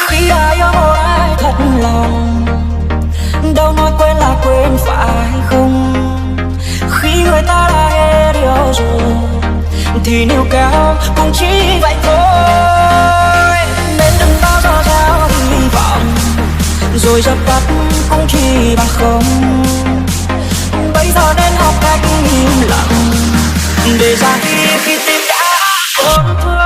Khi ai yêu một ai thật lòng, đâu nói quên là quên phải không? Khi người ta đã hết yêu rồi thì níu kéo cũng chỉ vậy thôi. Nên đừng bao giờ gieo hy vọng rồi dập tắt cũng chỉ bằng không. Bây giờ nên học cách im lặng để ra khi tim đã tổn thương.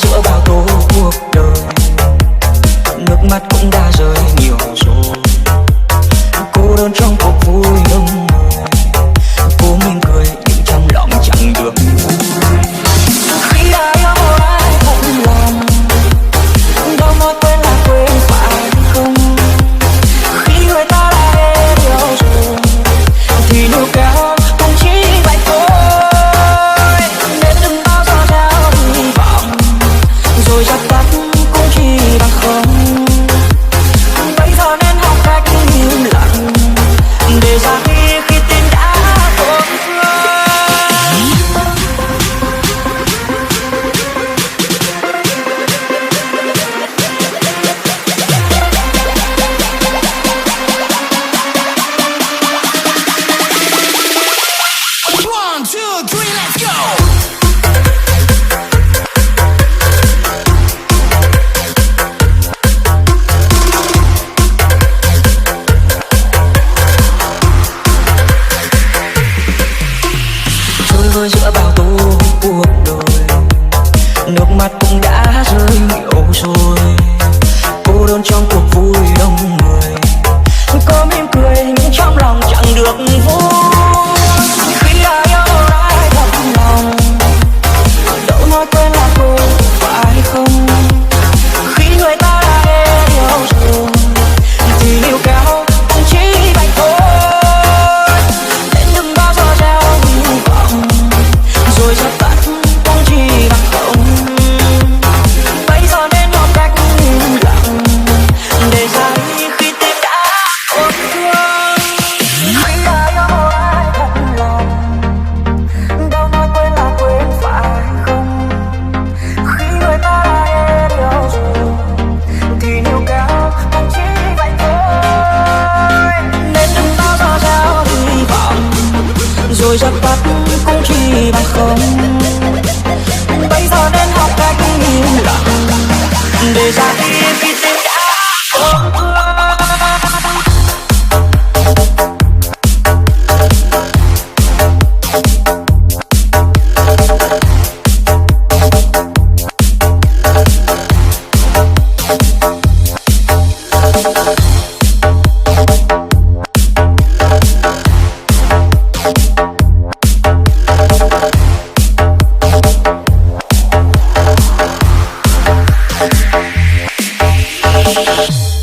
Giữa bao tố cuộc đời, nước mắt cũng đã rơi nhiều rồi. Cô đơn trong cuộc vui đông người, cô mỉm cười nhưng trong lòng chẳng được vui. Khi ai yêu một ai thật lòng, đâu nói quên là quên phải không? Khi người ta đã hết yêu rồi thì níu kéo cũng chỉ vậy thôi. Nên đừng bao giờ gieo hy vọng rồi dập tắt cũng chỉ bằng không. Bây giờ nên học cách im lặng để ra khi tim đã tổn thương. One, two, three, let's go. Trôi giữa bao tố cuộc đời, nước mắt cũng đã rơi nhiều rồi. Cô đơn trong cuộc vui đông người, cô mỉm cười nhưng trong lòng chẳng được vui. Khi ai yêu một ai thật lòng, đâu nói quên là quên phải không? Khi người ta đã hết yêu rồi thì níu kéo cũng chỉ vậy thôi. Nên đừng bao giờ gieo hy vọng rồi dập tắt cũng chỉ bằng không. Bây giờ nên học cách im lặng để ra khi tim đã tổn thương. Khi ai yêu một ai thật lòng, đâu nói quên là quên phải không? Khi người ta đã hết yêu rồi thì níu kéo cũng chỉ vậy thôi. Nên đừng bao giờ gieo hy vọng rồi dập tắt cũng chỉ bằng không. Bây giờ nên học cách im lặng để ra khi tim đã tổn thương. We'll be right back.